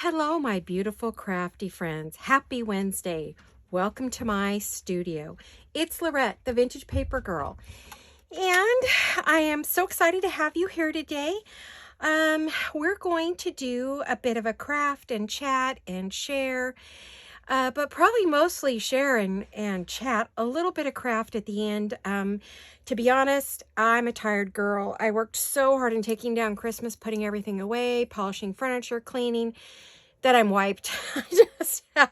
Hello, my beautiful crafty friends. Happy Wednesday. Welcome to my studio. It's Laurette, the Vintage Paper Girl. And I am so excited to have you here today. We're going to do a bit of a craft and chat and share, but probably mostly share and chat, a little bit of craft at the end. To be honest, I'm a tired girl. I worked so hard in taking down Christmas, putting everything away, polishing furniture, cleaning, that I'm wiped. I just have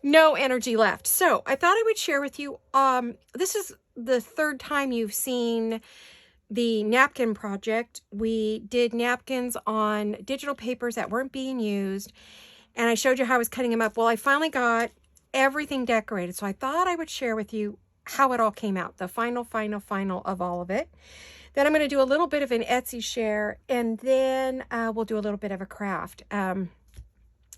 no energy left. So I thought I would share with you, this is the third time you've seen the napkin project. We did napkins on digital papers that weren't being used, and I showed you how I was cutting them up. Well, I finally got everything decorated, so I thought I would share with you how it all came out, the final of all of it. Then I'm going to do a little bit of an Etsy share, and then we'll do a little bit of a craft.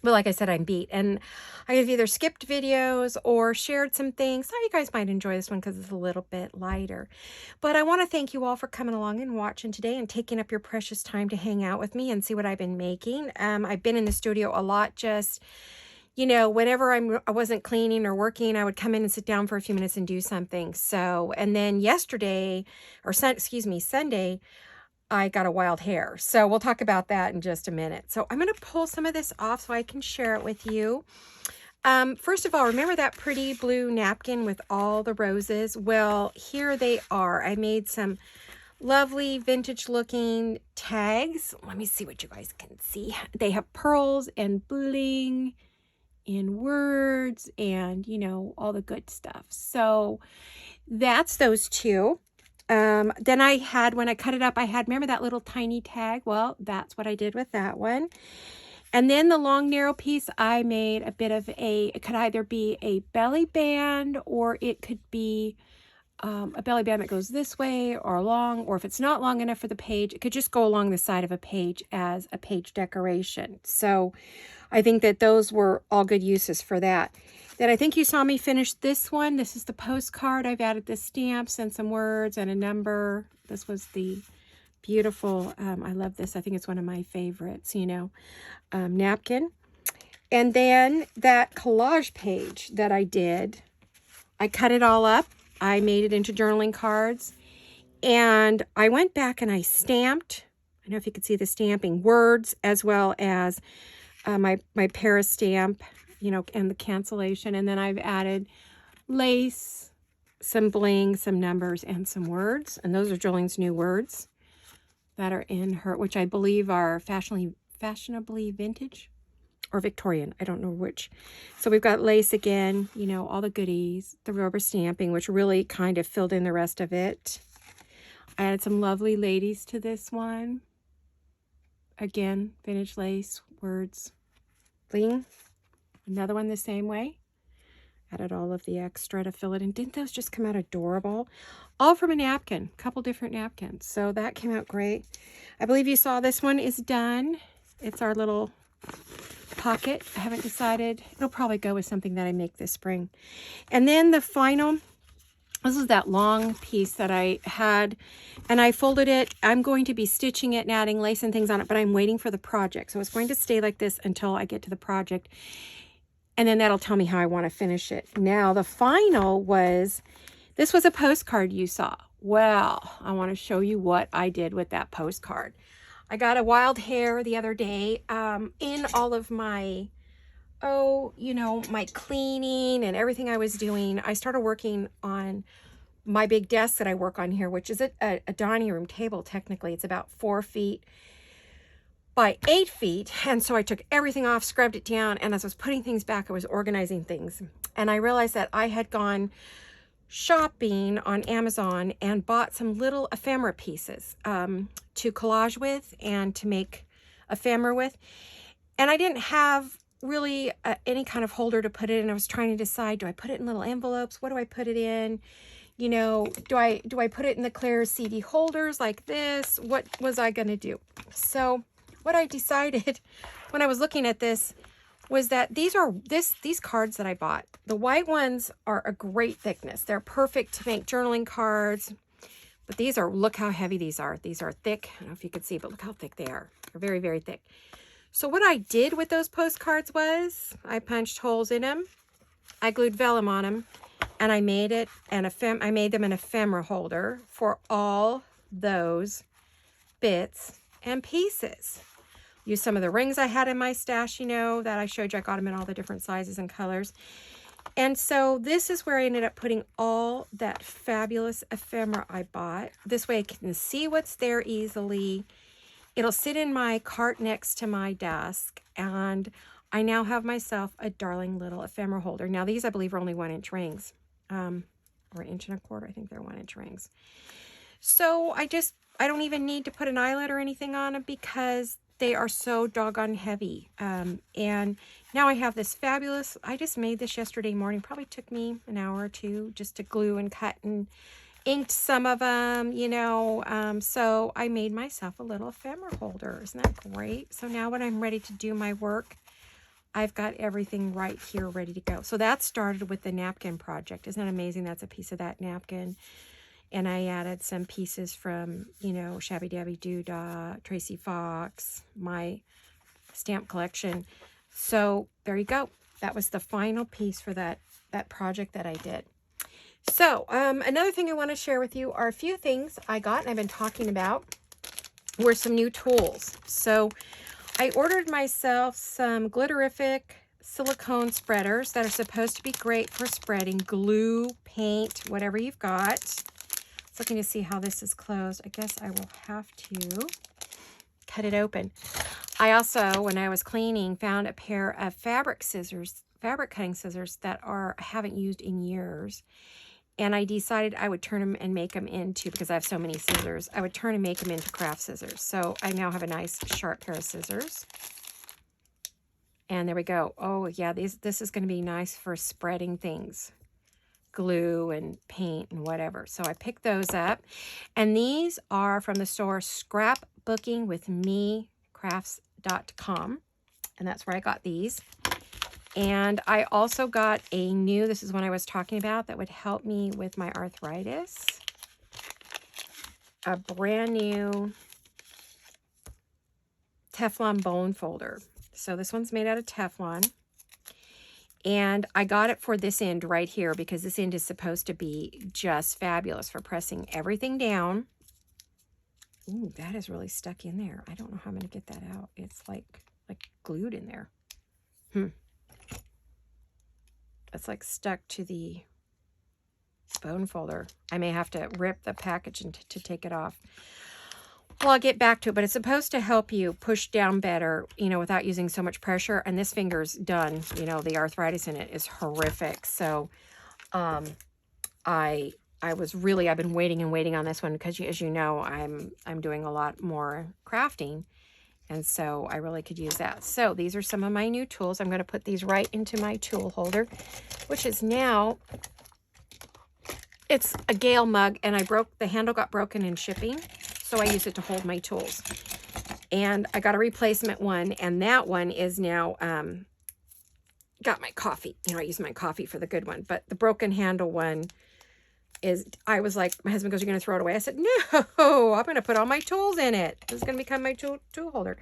But like I said, I'm beat, and I have either skipped videos or shared some things. So you guys might enjoy this one because it's a little bit lighter. But I want to thank you all for coming along and watching today and taking up your precious time to hang out with me and see what I've been making. I've been in the studio a lot, just, you know, whenever I wasn't cleaning or working, I would come in and sit down for a few minutes and do something. So, and then yesterday, or Sunday, I got a wild hair. So we'll talk about that in just a minute. So I'm going to pull some of this off so I can share it with you. First of all, remember that pretty blue napkin with all the roses? Well, here they are. I made some lovely vintage looking tags. Let me see what you guys can see. They have pearls and bling and words and, you know, all the good stuff. So that's those two. Then I had, when I cut it up, remember that little tiny tag? Well, that's what I did with that one. And then the long narrow piece, I made a bit of it could either be a belly band, or it could be a belly band that goes this way or long, or if it's not long enough for the page, it could just go along the side of a page as a page decoration. So I think that those were all good uses for that. Then I think you saw me finish this one. This is the postcard. I've added the stamps and some words and a number. This was the beautiful, I love this. I think it's one of my favorites, you know, napkin. And then that collage page that I did, I cut it all up. I made it into journaling cards. And I went back and I stamped, I don't know if you could see the stamping, words as well as my Paris stamp, you know, and the cancellation. And then I've added lace, some bling, some numbers, and some words. And those are Jolene's new words that are in her, which I believe are fashionably vintage or Victorian. I don't know which. So we've got lace again, you know, all the goodies, the rubber stamping, which really kind of filled in the rest of it. I added some lovely ladies to this one. Again, vintage lace, words, bling. Another one the same way. Added all of the extra to fill it in. Didn't those just come out adorable? All from a napkin, a couple different napkins. So that came out great. I believe you saw this one is done. It's our little pocket. I haven't decided. It'll probably go with something that I make this spring. And then the final, this is that long piece that I had, and I folded it. I'm going to be stitching it and adding lace and things on it, but I'm waiting for the project. So it's going to stay like this until I get to the project. And then that'll tell me how I want to finish it. Now, the final was, this was a postcard you saw. Well, I want to show you what I did with that postcard. I got a wild hair the other day in all of my, you know, my cleaning and everything I was doing. I started working on my big desk that I work on here, which is a dining room table. Technically, it's about 4 feet by 8 feet. And so I took everything off, scrubbed it down, and as I was putting things back, I was organizing things. And I realized that I had gone shopping on Amazon and bought some little ephemera pieces to collage with and to make ephemera with. And I didn't have really any kind of holder to put it in. I was trying to decide, do I put it in little envelopes? What do I put it in? You know, do I put it in the clear CD holders like this? What was I going to do? So what I decided when I was looking at this was that these cards that I bought, the white ones are a great thickness. They're perfect to make journaling cards. But these are, look how heavy these are. These are thick. I don't know if you can see, but look how thick they are. They're very, very thick. So what I did with those postcards was I punched holes in them, I glued vellum on them, and I made them an ephemera holder for all those bits and pieces. Used some of the rings I had in my stash, you know, that I showed you. I got them in all the different sizes and colors. And so this is where I ended up putting all that fabulous ephemera I bought. This way I can see what's there easily. It'll sit in my cart next to my desk, and I now have myself a darling little ephemera holder. Now these I believe are only 1-inch rings, or 1.25 inches. I think they're 1-inch rings. So I don't even need to put an eyelet or anything on them because they are so doggone heavy. And now I have this fabulous, I just made this yesterday morning. Probably took me an hour or two just to glue and cut and inked some of them, you know. So I made myself a little ephemera holder. Isn't that great? So now when I'm ready to do my work, I've got everything right here ready to go. So that started with the napkin project. Isn't that amazing? That's a piece of that napkin. And I added some pieces from, you know, Shabby Dabby Doodah, Tracy Fox, my stamp collection. So there you go. That was the final piece for that project that I did. So another thing I want to share with you are a few things I got and I've been talking about were some new tools. So I ordered myself some glitterific silicone spreaders that are supposed to be great for spreading glue, paint, whatever you've got. Looking to see how this is closed. I guess I will have to cut it open. I also, when I was cleaning, found a pair of fabric cutting scissors that I haven't used in years. And I decided I would turn them and make them into, because I have so many scissors, I would turn and make them into craft scissors. So I now have a nice sharp pair of scissors. And there we go. Oh yeah, this is going to be nice for spreading things. Glue and paint and whatever. So I picked those up, and these are from the store scrapbookingwithmecrafts.com, and that's where I got these. And I also got this is one I was talking about that would help me with my arthritis, a brand new Teflon bone folder. So this one's made out of Teflon. And I got it for this end right here because this end is supposed to be just fabulous for pressing everything down. Ooh, that is really stuck in there. I don't know how I'm going to get that out. It's like glued in there. It's like stuck to the bone folder. I may have to rip the package to take it off. Well, I'll get back to it, but it's supposed to help you push down better, you know, without using so much pressure. And this finger's done, you know, the arthritis in it is horrific. So, I've been waiting on this one because, as you know, I'm doing a lot more crafting. And so I really could use that. So these are some of my new tools. I'm going to put these right into my tool holder, which is now, it's a Gale mug, and the handle got broken in shipping. So I use it to hold my tools. And I got a replacement one, and that one is now got my coffee. You know, I use my coffee for the good one. But the broken handle one I was like, my husband goes, "You're going to throw it away?" I said, "No, I'm going to put all my tools in it. This is going to become my tool holder."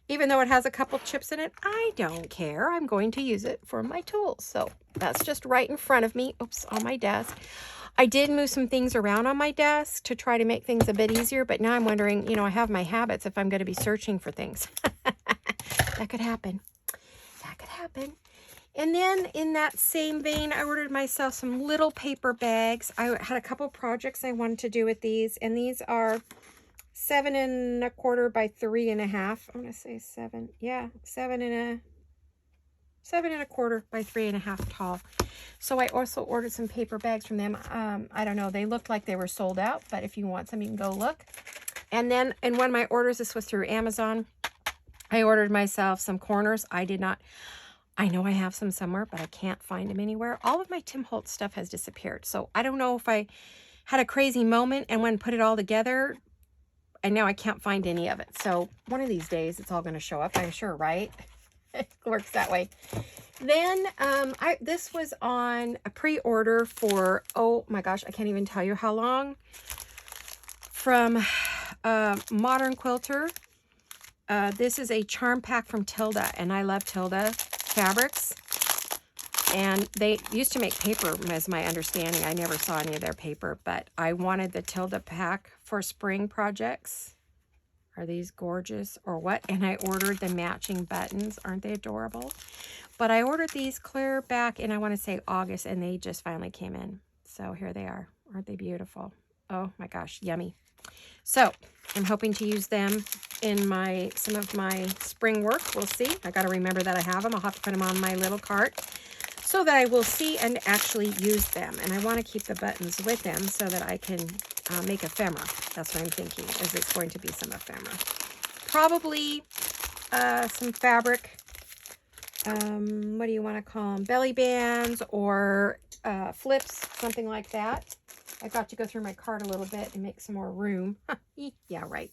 Even though it has a couple chips in it, I don't care. I'm going to use it for my tools. So that's just right in front of me. Oops, on my desk. I did move some things around on my desk to try to make things a bit easier, but now I'm wondering, you know, I have my habits if I'm going to be searching for things. That could happen. That could happen. And then in that same vein, I ordered myself some little paper bags. I had a couple projects I wanted to do with these, and these are 7 1/4 by 3 1/2. I'm going to say 7. Yeah, 7 1/4 by 3 1/2 tall. So I also ordered some paper bags from them. I don't know. They looked like they were sold out, but if you want some, you can go look. And then in one of my orders, this was through Amazon, I ordered myself some corners. I know I have some somewhere, but I can't find them anywhere. All of my Tim Holtz stuff has disappeared. So I don't know if I had a crazy moment and went and put it all together, and now I can't find any of it. So one of these days, it's all going to show up, I'm sure, right? It works that way. Then this was on a pre-order for, oh my gosh, I can't even tell you how long, from Modern Quilter. This is a charm pack from Tilda, and I love Tilda fabrics. And they used to make paper, as my understanding. I never saw any of their paper, but I wanted the Tilda pack for spring projects. Are these gorgeous or what? And I ordered the matching buttons. Aren't they adorable? But I ordered these clear back in, I want to say August, and they just finally came in. So here they are. Aren't they beautiful? Oh my gosh, yummy. So I'm hoping to use them in some of my spring work. We'll see. I got to remember that I have them. I'll have to put them on my little cart so that I will see and actually use them. And I want to keep the buttons with them so that I can make ephemera. That's what I'm thinking, is it's going to be some ephemera. Probably some fabric, what do you want to call them? Belly bands or flips, something like that. I got to go through my cart a little bit and make some more room. Yeah, right.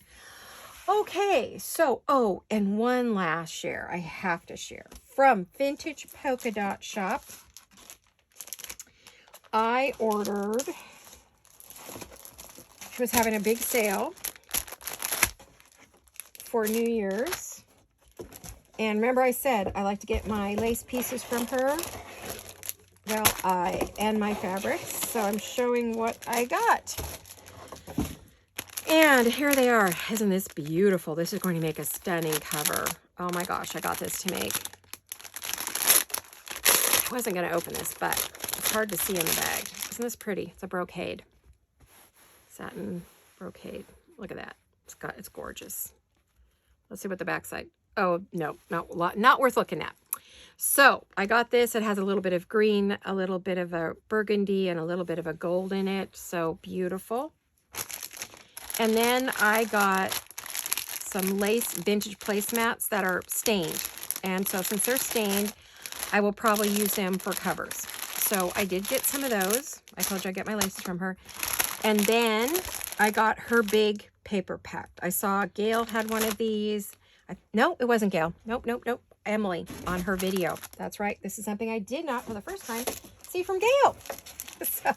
Okay, so, oh, and one last share I have to share. From Vintage Polka Dot Shop, I ordered, she was having a big sale for New Year's. And remember I said I like to get my lace pieces from her. Well, and my fabrics. So I'm showing what I got. And here they are. Isn't this beautiful? This is going to make a stunning cover. Oh my gosh, I got this to make. I wasn't going to open this, but it's hard to see in the bag. Isn't this pretty? It's a brocade. Satin brocade. Look at that. It's gorgeous. Let's see what the back side. Oh, no, not worth looking at. So I got this. It has a little bit of green, a little bit of a burgundy, and a little bit of a gold in it. So beautiful. And then I got some lace vintage placemats that are stained. And so since they're stained, I will probably use them for covers. So I did get some of those. I told you I get my laces from her. And then I got her big paper pack. I saw Gail had one of these. No, it wasn't Gail. Nope. Emily on her video. That's right. This is something I did not for the first time see from Gail. So,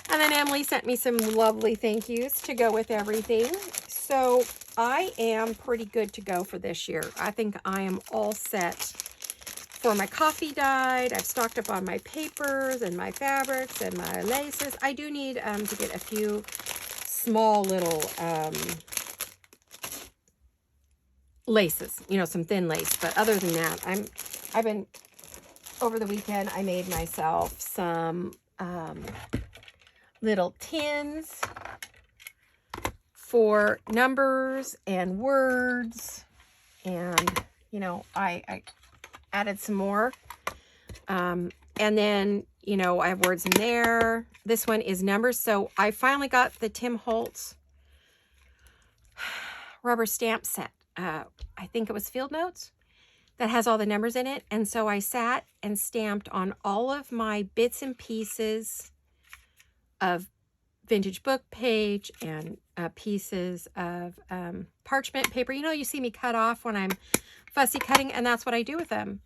and then Emily sent me some lovely thank yous to go with everything. So I am pretty good to go for this year. I think I am all set for my coffee dyed. I've stocked up on my papers and my fabrics and my laces. I do need to get a few small little laces, you know, some thin lace. But other than that, over the weekend, I made myself some little tins for numbers and words. And, you know, I added some more. And then, you know, I have words in there. This one is numbers. So I finally got the Tim Holtz rubber stamp set. I think it was Field Notes that has all the numbers in it. And so I sat and stamped on all of my bits and pieces of vintage book page and pieces of parchment paper. You know, you see me cut off when I'm fussy cutting, and that's what I do with them.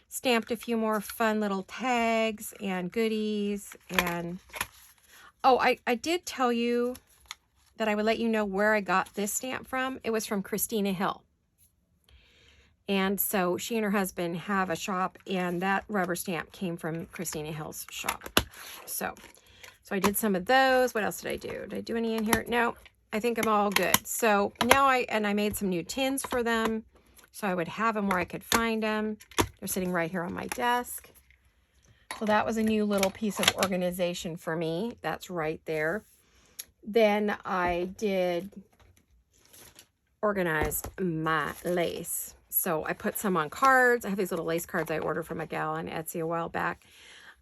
Stamped a few more fun little tags and goodies. And oh, I did tell you that I would let you know where I got this stamp from. It was from Christina Hill. And so she and her husband have a shop, and that rubber stamp came from Christina Hill's shop. So I did some of those. What else did I do? Did I do any in here? No, I think I'm all good. So now I made some new tins for them, so I would have them where I could find them. They're sitting right here on my desk. So that was a new little piece of organization for me. That's right there. Then I did organize my lace. So I put some on cards. I have these little lace cards I ordered from a gal on Etsy a while back.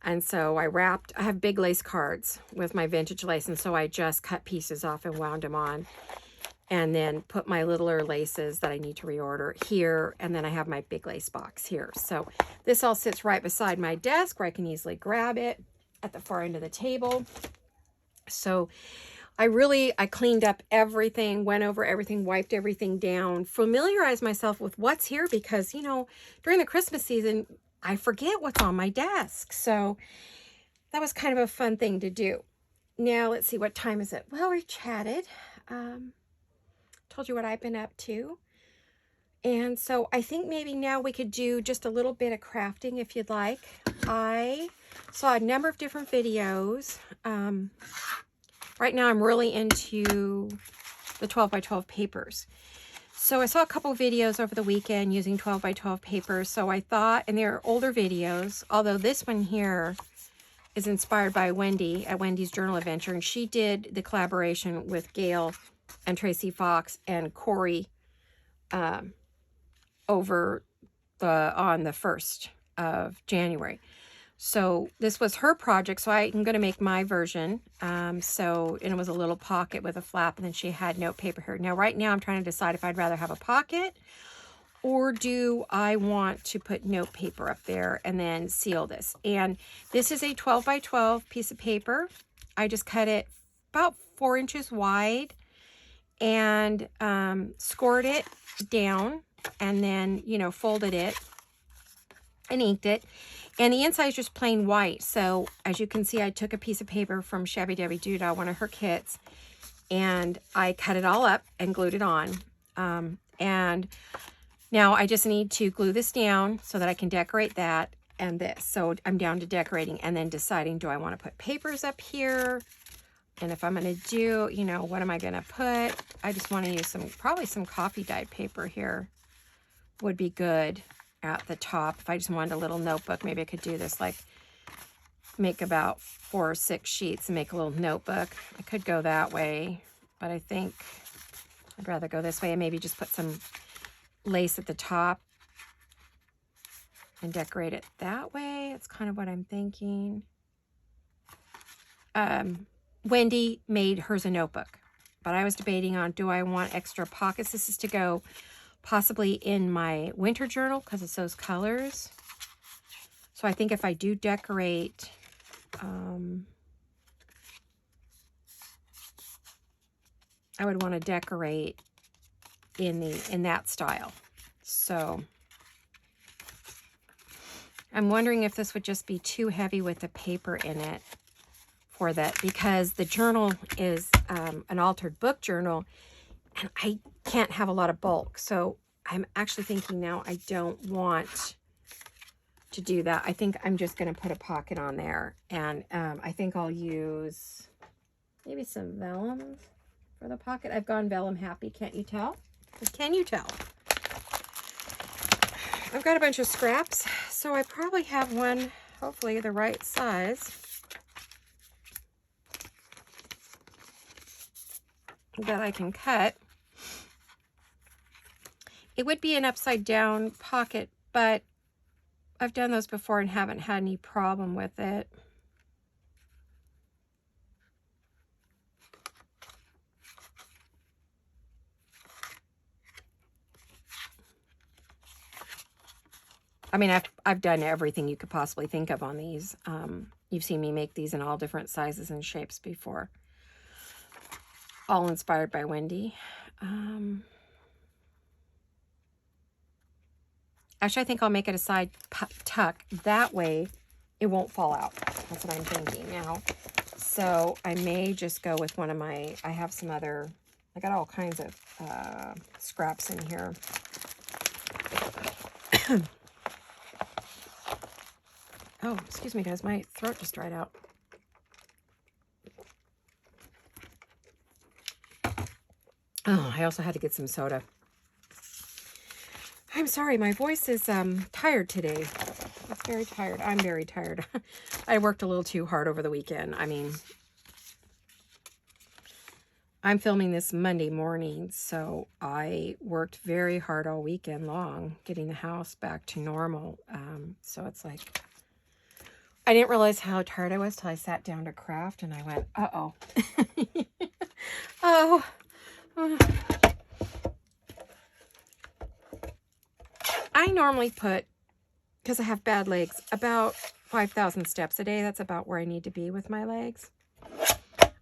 And so I have big lace cards with my vintage lace. And so I just cut pieces off and wound them on. And then put my littler laces that I need to reorder here. And then I have my big lace box here. So this all sits right beside my desk where I can easily grab it at the far end of the table. So I cleaned up everything, went over everything, wiped everything down, familiarized myself with what's here because, you know, during the Christmas season, I forget what's on my desk. So that was kind of a fun thing to do. Now, let's see, what time is it? Well, we chatted. Told you what I've been up to. And so I think maybe now we could do just a little bit of crafting if you'd like. I saw a number of different videos. Right now I'm really into the 12 by 12 papers. So I saw a couple videos over the weekend using 12 by 12 papers. So I thought, and they're older videos, although this one here is inspired by Wendy at Wendy's Journal Adventure. And she did the collaboration with Gail and Tracy Fox and Corey over on the 1st of January. So this was her project, so I'm going to make my version. And it was a little pocket with a flap, and then she had note paper here. Now, right now, I'm trying to decide if I'd rather have a pocket, or do I want to put note paper up there and then seal this. And this is a 12 by 12 piece of paper. I just cut it about 4 inches wide and scored it down, and then, you know, folded it and inked it. And the inside is just plain white. So as you can see, I took a piece of paper from Shabby Debbie Doodah, one of her kits, and I cut it all up and glued it on. And now I just need to glue this down so that I can decorate that and this. So I'm down to decorating and then deciding, do I want to put papers up here? And if I'm going to do, you know, what am I going to put? I just want to use probably some coffee dyed paper here would be good at the top. If I just wanted a little notebook, maybe I could do this, like make about 4 or 6 sheets and make a little notebook. I could go that way, but I think I'd rather go this way and maybe just put some lace at the top and decorate it that way. It's kind of what I'm thinking. Wendy made hers a notebook, but I was debating on, do I want extra pockets? This is to go possibly in my winter journal because it's those colors. So I think if I do decorate, I would want to decorate in that style. So I'm wondering if this would just be too heavy with the paper in it for that, because the journal is an altered book journal, and I can't have a lot of bulk. So I'm actually thinking now I don't want to do that. I think I'm just going to put a pocket on there. And I think I'll use maybe some vellum for the pocket. I've gone vellum happy. Can't you tell? Can you tell? I've got a bunch of scraps. So I probably have one, hopefully the right size, that I can cut. It would be an upside down pocket, but I've done those before and haven't had any problem with it. I mean, I've done everything you could possibly think of on these. You've seen me make these in all different sizes and shapes before. All inspired by Wendy. Actually, I think I'll make it a side tuck. That way, it won't fall out. That's what I'm thinking now. So I may just go with one of my, I have some other, I got all kinds of scraps in here. Oh, excuse me, guys. My throat just dried out. Oh, I also had to get some soda. I'm sorry, my voice is tired today. It's very tired. I'm very tired. I worked a little too hard over the weekend. I mean, I'm filming this Monday morning, so I worked very hard all weekend long getting the house back to normal. So it's like, I didn't realize how tired I was till I sat down to craft, and I went, uh-oh. Oh. I normally put, because I have bad legs, about 5,000 steps a day. That's about where I need to be with my legs.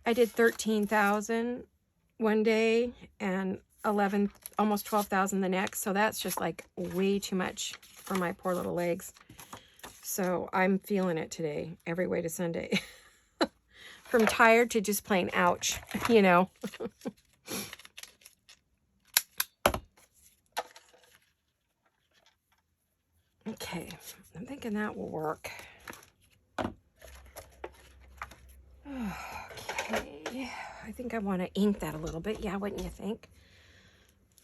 I did 13,000 one day and 11, almost 12,000 the next. So that's just like way too much for my poor little legs. So I'm feeling it today, every way to Sunday. From tired to just plain ouch, you know. Okay, I'm thinking that will work. Okay, I think I want to ink that a little bit. Yeah, wouldn't you think?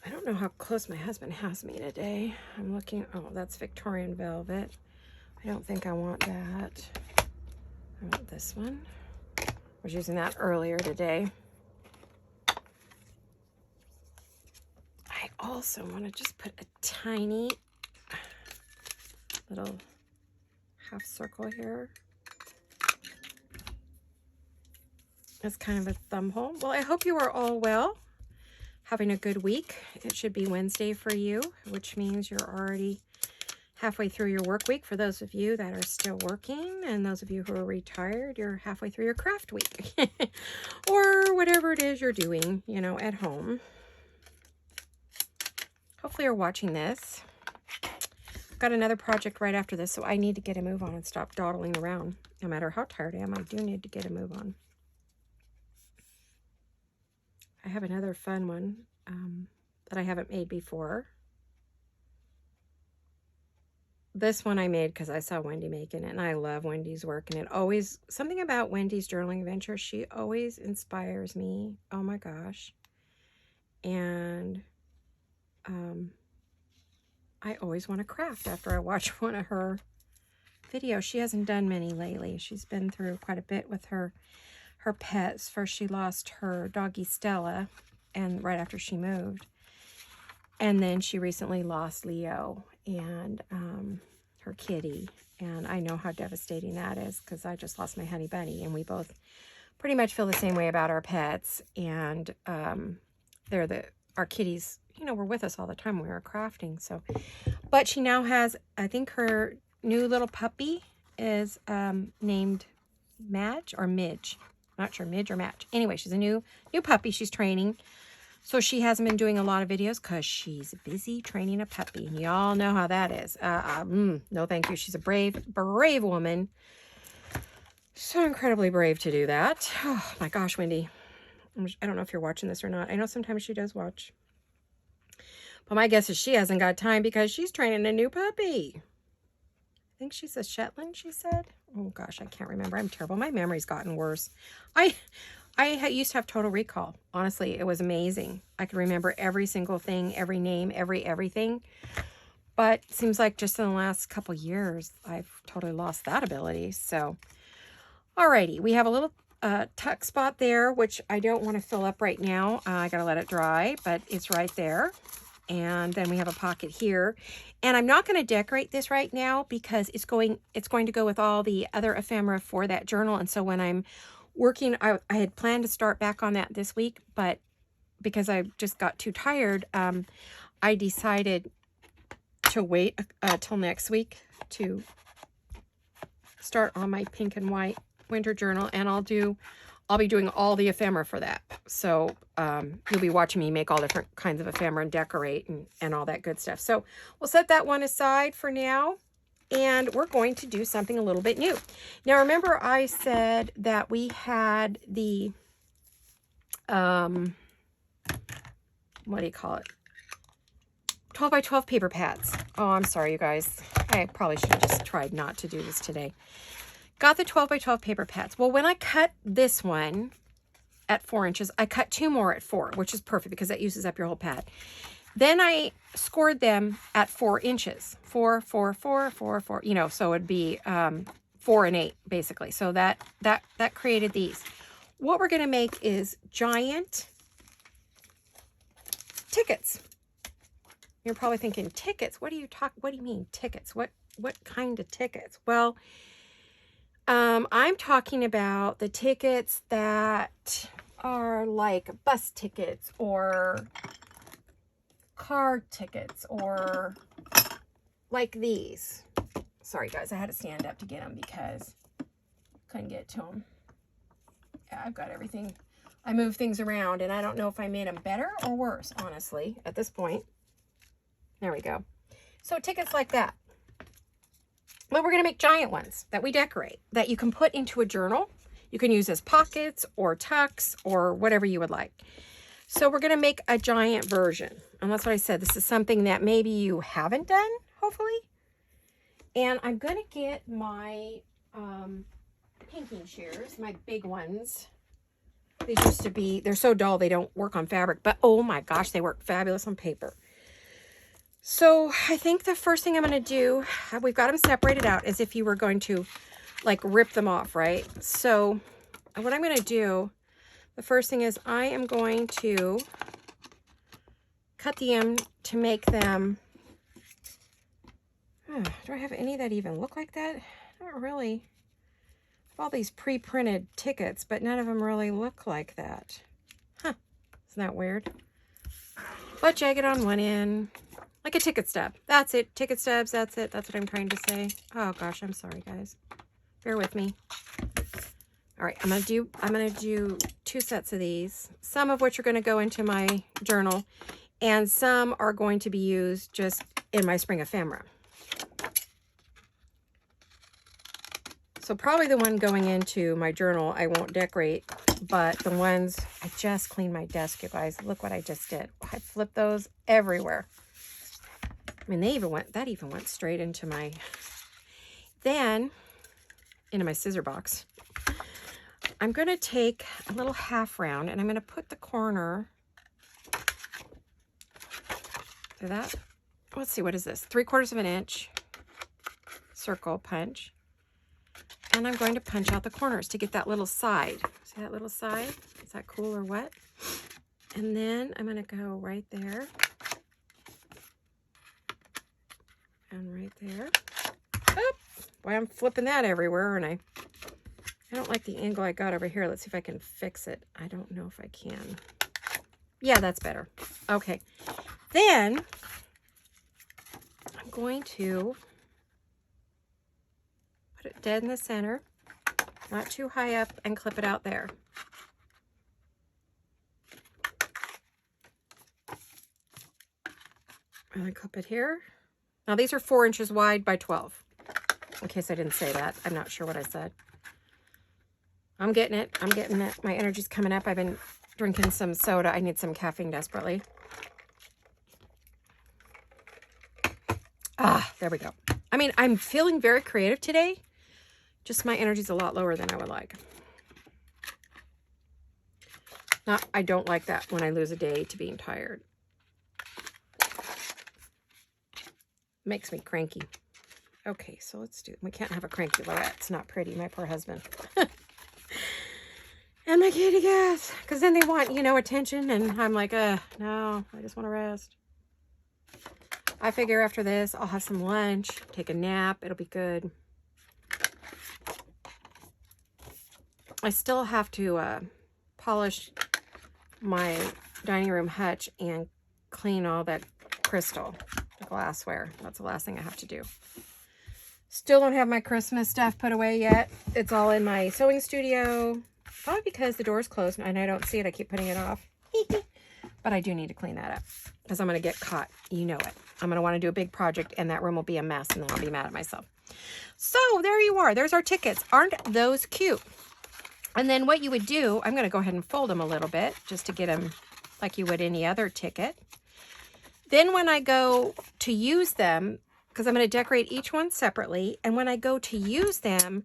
I don't know how close my husband has me today. I'm looking, oh, that's Victorian velvet. I don't think I want that. I want this one. I was using that earlier today. I also want to just put a tiny little half circle here. It's kind of a thumb hole. Well, I hope you are all well, having a good week. It should be Wednesday for you, which means you're already halfway through your work week. For those of you that are still working, and those of you who are retired, you're halfway through your craft week. Or whatever it is you're doing, you know, at home. Hopefully you're watching this. I've got another project right after this, so I need to get a move on and stop dawdling around. No matter how tired I am, I do need to get a move on. I have another fun one that I haven't made before. This one I made because I saw Wendy making it, and I love Wendy's work, and it always, something about Wendy's journaling adventure, she always inspires me. Oh my gosh. And I always want to craft after I watch one of her videos. She hasn't done many lately. She's been through quite a bit with her pets. First she lost her doggy Stella, and right after she moved. And then she recently lost Leo and her kitty. And I know how devastating that is because I just lost my honey bunny, and we both pretty much feel the same way about our pets. And our kitties, you know, were with us all the time when we were crafting. So, but she now has, I think her new little puppy is named Madge or Midge. Not sure, Midge or Madge. Anyway, she's a new puppy she's training. So she hasn't been doing a lot of videos because she's busy training a puppy. And y'all know how that is. No, thank you. She's a brave woman. So incredibly brave to do that. Oh my gosh, Wendy. I don't know if you're watching this or not. I know sometimes she does watch. But my guess is she hasn't got time because she's training a new puppy. I think she's a Shetland, she said. Oh gosh, I can't remember. I'm terrible. My memory's gotten worse. I used to have total recall. Honestly, it was amazing. I could remember every single thing, every name, everything. But it seems like just in the last couple years, I've totally lost that ability. So, alrighty. We have a little tuck spot there, which I don't want to fill up right now. I got to let it dry, but it's right there. And then we have a pocket here. And I'm not going to decorate this right now because it's going to go with all the other ephemera for that journal. And so when I'm working, I had planned to start back on that this week, but because I just got too tired, I decided to wait till next week to start on my pink and white winter journal, and I'll be doing all the ephemera for that. So you'll be watching me make all different kinds of ephemera and decorate and all that good stuff. So we'll set that one aside for now, and we're going to do something a little bit new. Now remember I said that we had the, what do you call it? 12 by 12 paper pads. Oh, I'm sorry, you guys. I probably should have just tried not to do this today. Got the 12 by 12 paper pads. Well, when I cut this one at 4 inches, I cut 2 more at 4, which is perfect because that uses up your whole pad. Then I scored them at 4 inches. 4, 4, 4, 4, 4, you know, so it'd be 4 and 8, basically. So that created these. What we're going to make is giant tickets. You're probably thinking, tickets? What do you mean tickets? What kind of tickets? Well, I'm talking about the tickets that are like bus tickets or car tickets or like these. Sorry guys, I had to stand up to get them because I couldn't get to them. Yeah, I've got everything. I move things around and I don't know if I made them better or worse, honestly, at this point. There we go. So tickets like that. But we're going to make giant ones that we decorate, that you can put into a journal. You can use as pockets or tucks or whatever you would like. So we're going to make a giant version. And that's what I said. This is something that maybe you haven't done, hopefully. And I'm going to get my pinking shears, my big ones. These used to be, they're so dull they don't work on fabric, but oh my gosh, they work fabulous on paper. So I think the first thing I'm going to do, we've got them separated out as if you were going to like rip them off, right? So what I'm going to do, the first thing is I am going to cut the end to make them, do I have any that even look like that? Not really. I have all these pre-printed tickets, but none of them really look like that. Huh, isn't that weird? But jagged on one end, like a ticket stub. That's it, ticket stubs, that's it. That's what I'm trying to say. Oh gosh, I'm sorry guys. Bear with me. All right, I'm gonna do 2 sets of these, some of which are gonna go into my journal, and some are going to be used just in my spring ephemera. So probably the one going into my journal I won't decorate, but the ones, I just cleaned my desk, you guys. Look what I just did. I flipped those everywhere. I mean, that even went straight into my, then into my scissor box. I'm going to take a little half round and I'm going to put the corner to that. Let's see, what is this? 3/4 of an inch circle punch. And I'm going to punch out the corners to get that little side. See that little side? Is that cool or what? And then I'm going to go right there. And right there. Oop! Boy, I'm flipping that everywhere, aren't I? I don't like the angle I got over here. Let's see if I can fix it. I don't know if I can. Yeah, that's better. Okay. Then I'm going to put it dead in the center, not too high up, and clip it out there. And I clip it here. Now these are 4 inches wide by 12. In case I didn't say that. I'm not sure what I said. I'm getting it. I'm getting it. My energy's coming up. I've been drinking some soda. I need some caffeine desperately. Ah, there we go. I mean, I'm feeling very creative today. Just my energy's a lot lower than I would like. Not, I don't like that when I lose a day to being tired. Makes me cranky. Okay, so let's do it. We can't have a cranky Laurette. It's not pretty, my poor husband. And my kitty cats. Because then they want, you know, attention. And I'm like, no, I just want to rest. I figure after this, I'll have some lunch, take a nap. It'll be good. I still have to polish my dining room hutch and clean all that crystal, the glassware. That's the last thing I have to do. Still don't have my Christmas stuff put away yet. It's all in my sewing studio. Probably because the door's closed and I don't see it. I keep putting it off. But I do need to clean that up because I'm going to get caught. You know it. I'm going to want to do a big project and that room will be a mess and then I'll be mad at myself. So there you are. There's our tickets. Aren't those cute? And then what you would do, I'm going to go ahead and fold them a little bit just to get them like you would any other ticket. Then when I go to use them, because I'm going to decorate each one separately, and when I go to use them,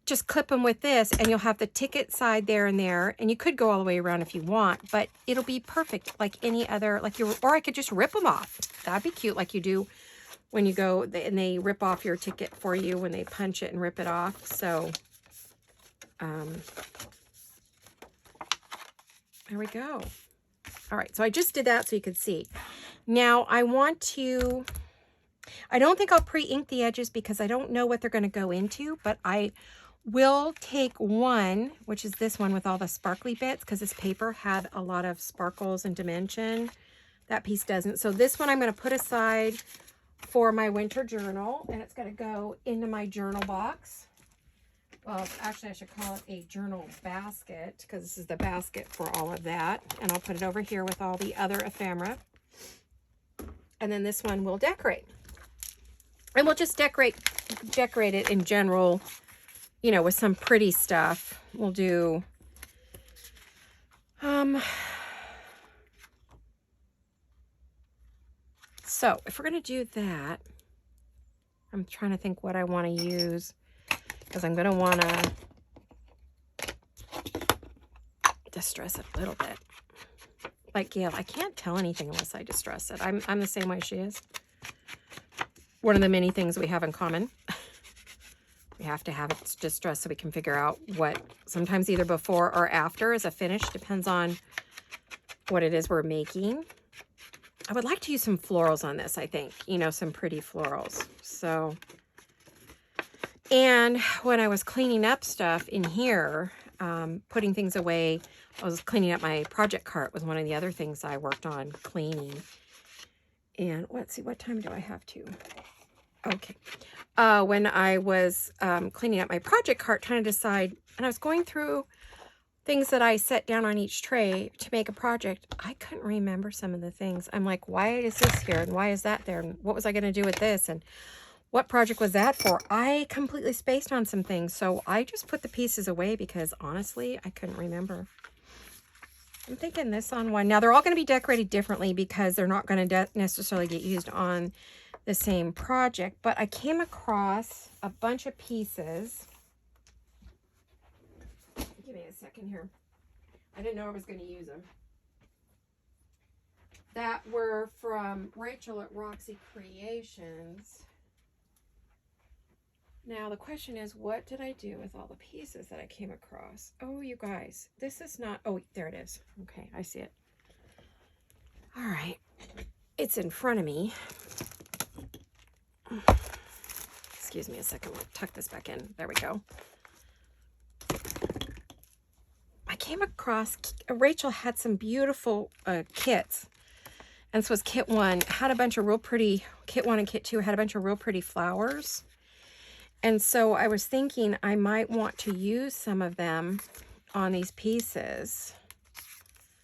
just clip them with this and you'll have the ticket side there and there, and you could go all the way around if you want, but it'll be perfect like any other, like your, or I could just rip them off. That'd be cute, like you do when you go and they rip off your ticket for you when they punch it and rip it off. So there we go. All right, so I just did that so you could see. Now I want to, I don't think I'll pre-ink the edges because I don't know what they're going to go into, but I will take one, which is this one with all the sparkly bits, because this paper had a lot of sparkles and dimension. That piece doesn't. So this one I'm going to put aside for my winter journal, and it's going to go into my journal box. Well, actually I should call it a journal basket, because this is the basket for all of that. And I'll put it over here with all the other ephemera. And then this one we'll decorate. And we'll just decorate it in general, you know, with some pretty stuff. We'll do, so if we're going to do that, I'm I'm trying to think what I want to use, because I'm going to want to distress it a little bit. Like Gail, I can't tell anything unless I distress it. I'm the same way she is. One of the many things we have in common. We have to have it distressed so we can figure out what, sometimes either before or after is a finish. Depends on what it is we're making. I would like to use some florals on this, I think. You know, some pretty florals. So, and when I was cleaning up stuff in here, putting things away, I was cleaning up my project cart was one of the other things I worked on cleaning. And let's see, what time do I have to? Okay. When I was cleaning up my project cart, trying to decide, and I was going through things that I set down on each tray to make a project, I couldn't remember some of the things. I'm like, why is this here? And why is that there? And what was I going to do with this? And what project was that for? I completely spaced on some things. So I just put the pieces away because honestly, I couldn't remember. I'm thinking this on one. Now they're all going to be decorated differently because they're not going to necessarily get used on the same project. But I came across a bunch of pieces. Give me a second here. I didn't know I was going to use them. That were from Rachel at Roxy Creations. Now the question is, what did I do with all the pieces that I came across? Oh, you guys, this is not, oh, there it is. Okay, I see it. All right, it's in front of me. Excuse me a second, we'll tuck this back in. There we go. I came across, Rachel had some beautiful kits. And this was kit 1. Had a bunch of real pretty, kit 1 and kit 2 had a bunch of real pretty flowers. And so I was thinking I might want to use some of them on these pieces,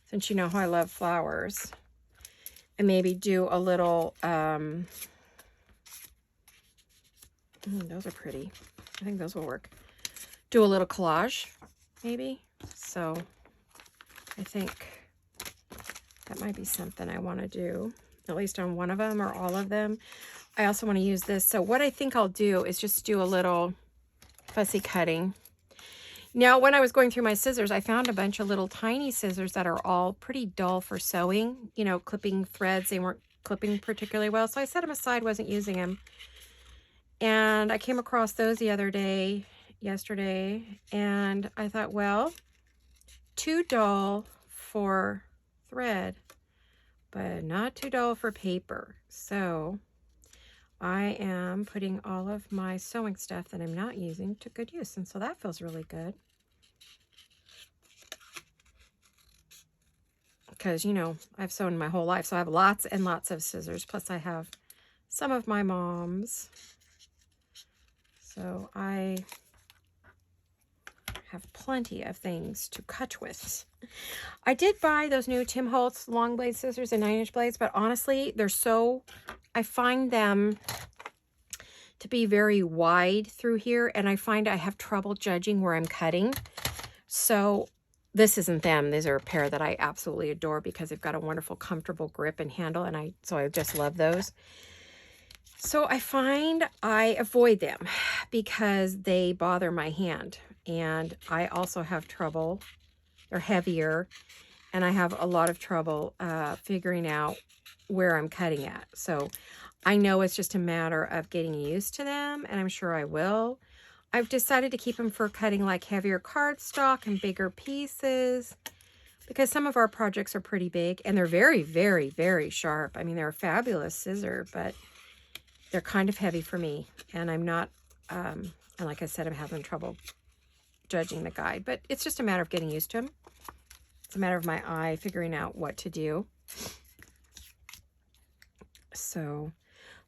since you know how I love flowers. And maybe do a little, those are pretty. I think those will work. Do a little collage, maybe. So I think that might be something I want to do, at least on one of them or all of them. I also want to use this. So what I think I'll do is just do a little fussy cutting. Now, when I was going through my scissors, I found a bunch of little tiny scissors that are all pretty dull for sewing, you know, clipping threads. They weren't clipping particularly well. So I set them aside, wasn't using them. And I came across those the other day, yesterday, and I thought, well, too dull for thread, but not too dull for paper. So I am putting all of my sewing stuff that I'm not using to good use, and so that feels really good. Because, you know, I've sewn my whole life, so I have lots and lots of scissors, plus I have some of my mom's. So I have plenty of things to cut with. I did buy those new Tim Holtz long blade scissors and 9-inch blades, but honestly, they're so, I find them to be very wide through here, and I find I have trouble judging where I'm cutting. So this isn't them. These are a pair that I absolutely adore because they've got a wonderful, comfortable grip and handle, and so I just love those. So I find I avoid them because they bother my hand, and I also have trouble. They're heavier, and I have a lot of trouble figuring out where I'm cutting at. So I know it's just a matter of getting used to them, and I'm sure I will. I've decided to keep them for cutting like heavier cardstock and bigger pieces, because some of our projects are pretty big, and they're very, very, very sharp. I mean, they're a fabulous scissor, but they're kind of heavy for me, and I'm not, and like I said, I'm having trouble judging the guide, but it's just a matter of getting used to them. It's a matter of my eye figuring out what to do. So,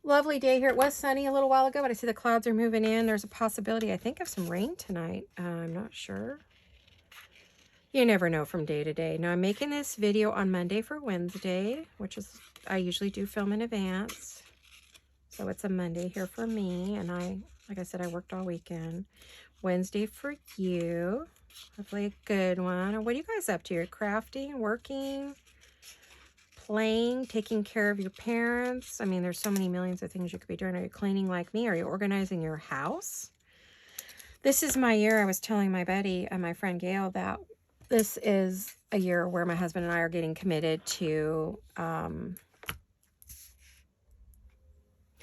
lovely day here. It was sunny a little while ago, but I see the clouds are moving in. There's a possibility, I think, of some rain tonight. I'm not sure. You never know from day to day. Now, I'm making this video on Monday for Wednesday, which is, I usually do film in advance. So it's a Monday here for me, and like I said, I worked all weekend. Wednesday for you. Hopefully a good one. What are you guys up to? You're crafting, working, playing, taking care of your parents? I mean, there's so many millions of things you could be doing. Are you cleaning like me? Are you organizing your house? This is my year. I was telling my buddy and my friend Gail that this is a year where my husband and I are getting committed to kind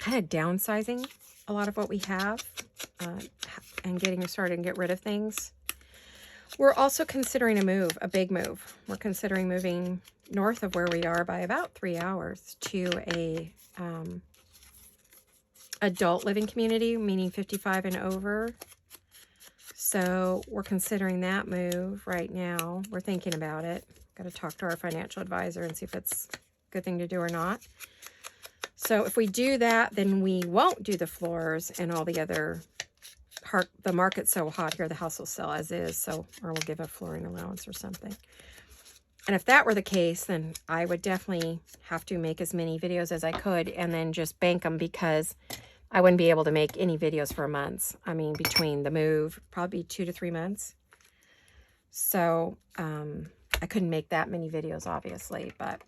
of downsizing a lot of what we have and getting started and get rid of things. We're also considering a move, a big move. We're considering moving north of where we are by about 3 hours to a adult living community, meaning 55 and over. So we're considering that move right now. We're thinking about it. Got to talk to our financial advisor and see if it's a good thing to do or not. So if we do that, then we won't do the floors and all the other. The market's so hot here, the house will sell as is, so, or we'll give a flooring allowance or something. And if that were the case, then I would definitely have to make as many videos as I could and then just bank them, because I wouldn't be able to make any videos for months. I mean, between the move, probably 2 to 3 months. So I couldn't make that many videos, obviously, but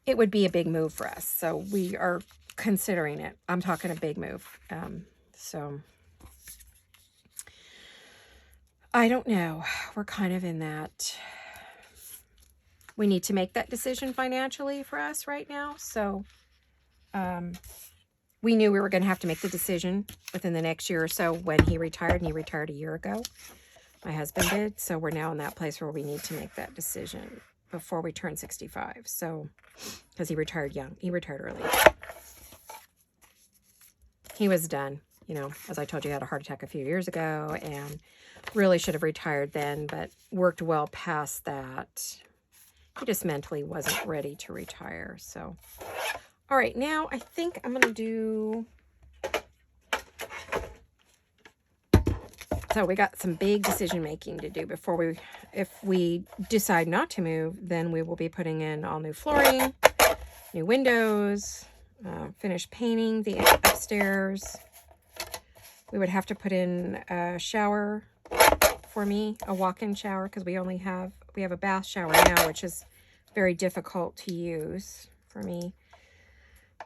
it would be a big move for us. So we are considering it. I'm talking a big move. So I don't know. We're kind of in that. We need to make that decision financially for us right now. So we knew we were going to have to make the decision within the next year or so when he retired, and he retired a year ago. My husband did. So we're now in that place where we need to make that decision before we turn 65. So, because he retired young. He retired early. He was done. You know, as I told you, he had a heart attack a few years ago and really should have retired then, but worked well past that. He just mentally wasn't ready to retire. So, all right, now I think I'm going to do... So we got some big decision making to do before we, if we decide not to move, then we will be putting in all new flooring, new windows, finish painting the upstairs. We would have to put in a shower for me, a walk-in shower, because we have a bath shower now, which is very difficult to use for me.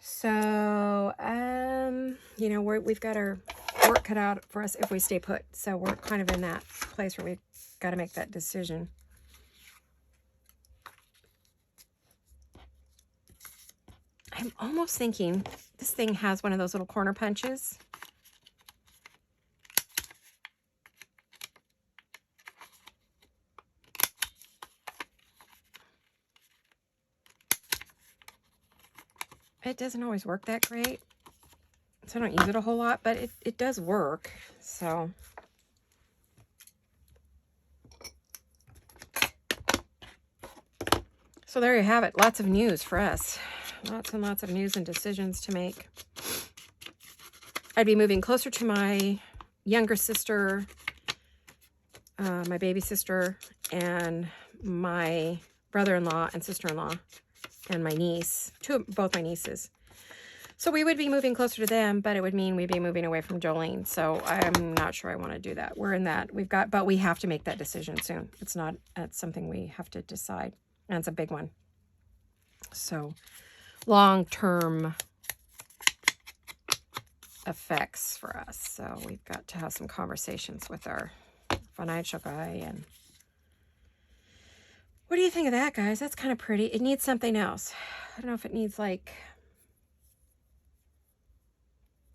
So, you know, we've got our work cut out for us if we stay put. So we're kind of in that place where we've got to make that decision. I'm almost thinking this thing has one of those little corner punches. It doesn't always work that great, so I don't use it a whole lot, but it does work. So there you have it. Lots of news for us. Lots and lots of news and decisions to make. I'd be moving closer to my younger sister, my baby sister, and my brother-in-law and sister-in-law, and my niece, both my nieces. So we would be moving closer to them, but it would mean we'd be moving away from Jolene. So I'm not sure I want to do that. We're in that. But we have to make that decision soon. It's something we have to decide. And it's a big one. So long-term effects for us. So we've got to have some conversations with our financial guy. And what do you think of that, guys? That's kind of pretty. It needs something else. I don't know if it needs, like...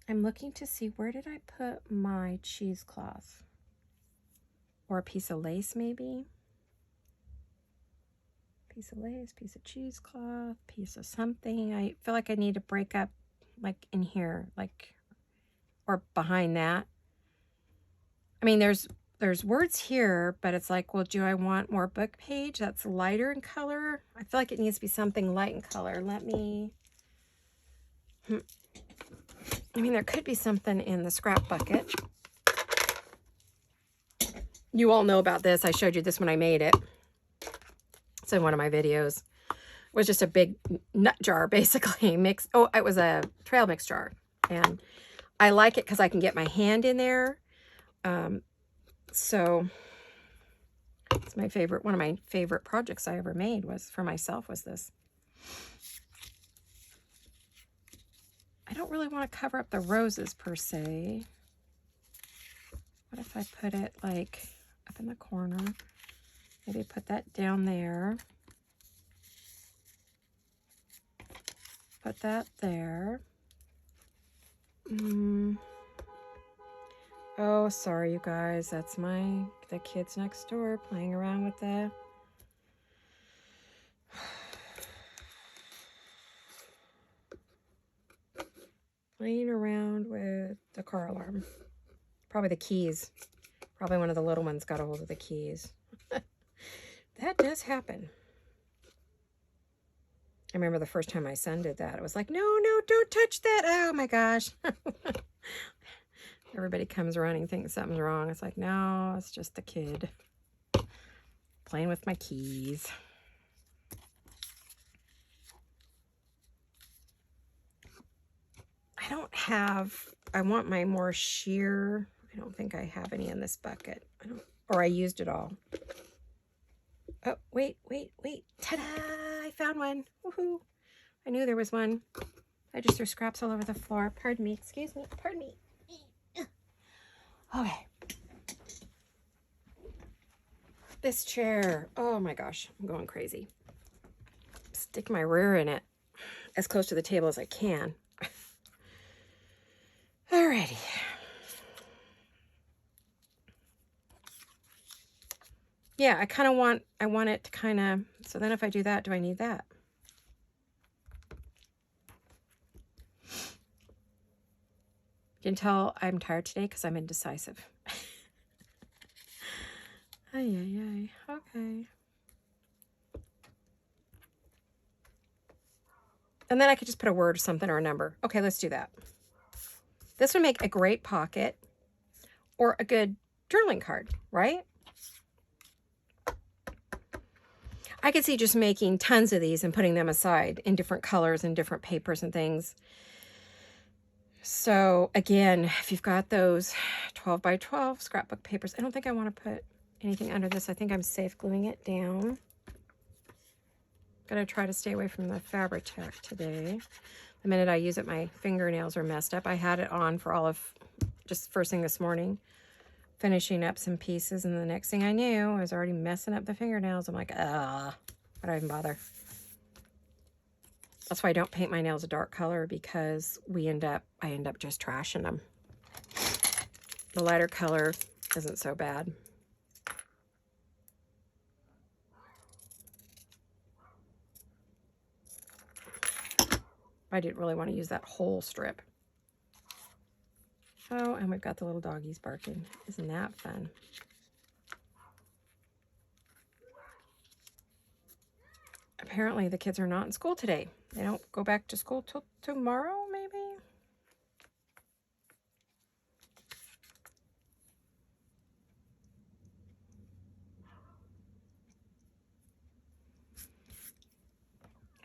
I'm looking to see, where did I put my cheesecloth? Or a piece of lace, maybe? Piece of lace, piece of cheesecloth, piece of something. I feel like I need to break up, like, in here, like, or behind that. I mean, there's words here, but it's like, well, do I want more book page that's lighter in color? I feel like it needs to be something light in color. Let me... I mean, there could be something in the scrap bucket. You all know about this. I showed you this when I made it. It's in one of my videos. It was just a big nut jar, basically. It was a trail mix jar. And I like it because I can get my hand in there. So It's my favorite, one of my favorite projects I ever made was for myself was this. I don't really want to cover up the roses per se. What if I put it like up in the corner? Maybe put that down there. Put that there. Oh, sorry, you guys. That's the kids next door playing around with the... playing around with the car alarm. Probably the keys. Probably one of the little ones got a hold of the keys. That does happen. I remember the first time my son did that. It was like, no, don't touch that. Oh my gosh. Everybody comes running, thinks something's wrong. It's like, no, it's just the kid playing with my keys. I want my more sheer. I don't think I have any in this bucket. I used it all. Oh, wait. Ta-da! I found one. Woohoo! I knew there was one. I just threw scraps all over the floor. Pardon me. Excuse me. Pardon me. Okay. This chair. Oh my gosh. I'm going crazy. Stick my rear in it as close to the table as I can. Alrighty. Yeah, I want it to kind of, so then if I do that, do I need that? You can tell I'm tired today because I'm indecisive. Ay. Okay. And then I could just put a word or something or a number. Okay, let's do that. This would make a great pocket or a good journaling card, right? I could see just making tons of these and putting them aside in different colors and different papers and things. So again, if you've got those 12 by 12 scrapbook papers, I don't think I want to put anything under this. I think I'm safe gluing it down. Gotta try to stay away from the Fabri-Tac today. The minute I use it, my fingernails are messed up. I had it on for all of, just first thing this morning, finishing up some pieces, and the next thing I knew, I was already messing up the fingernails. I'm like, why do I even bother? That's why I don't paint my nails a dark color, because I end up just trashing them. The lighter color isn't so bad. I didn't really want to use that whole strip. Oh, and we've got the little doggies barking. Isn't that fun? Apparently the kids are not in school today. They don't go back to school till tomorrow, maybe?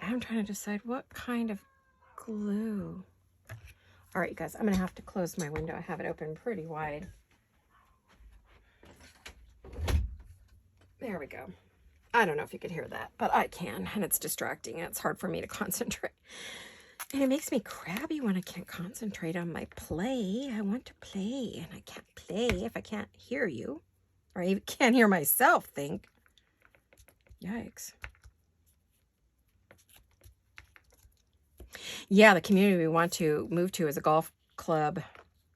I'm trying to decide what kind of glue. All right, you guys, I'm going to have to close my window. I have it open pretty wide. There we go. I don't know if you could hear that, but I can, and it's distracting. It's hard for me to concentrate. And it makes me crabby when I can't concentrate on my play. I want to play, and I can't play if I can't hear you, or I even can't hear myself think. Yikes. Yeah, the community we want to move to is a golf club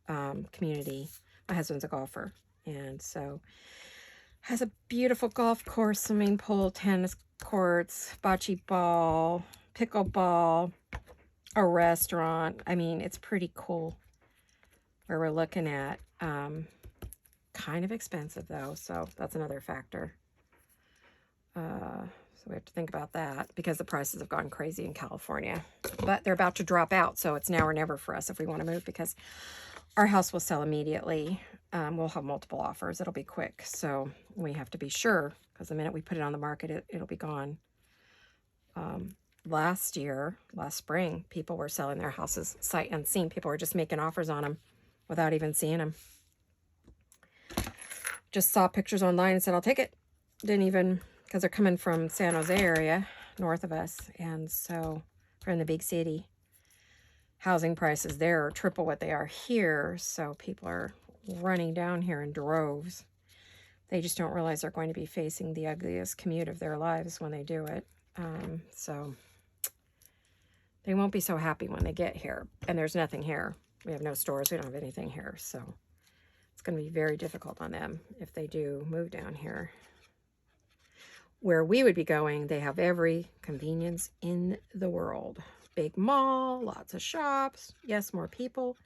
community. My husband's a golfer, and so has a beautiful golf course, swimming pool, tennis courts, bocce ball, pickleball, a restaurant. I mean, it's pretty cool where we're looking at. Kind of expensive, though, so that's another factor. So we have to think about that because the prices have gone crazy in California. But they're about to drop out, so it's now or never for us if we want to move, because our house will sell immediately. We'll have multiple offers. It'll be quick, so we have to be sure, because the minute we put it on the market, it'll be gone. Last spring, people were selling their houses sight unseen. People were just making offers on them without even seeing them. Just saw pictures online and said, I'll take it. didn't even, because they're coming from San Jose area, north of us, and so we're in the big city. Housing prices there are triple what they are here, so people are running down here in droves. They just don't realize they're going to be facing the ugliest commute of their lives when they do it. So they won't be so happy when they get here. And there's nothing here. We have no stores. We don't have anything here. So it's going to be very difficult on them if they do move down here. Where we would be going, they have every convenience in the world. Big mall, lots of shops, yes, more people.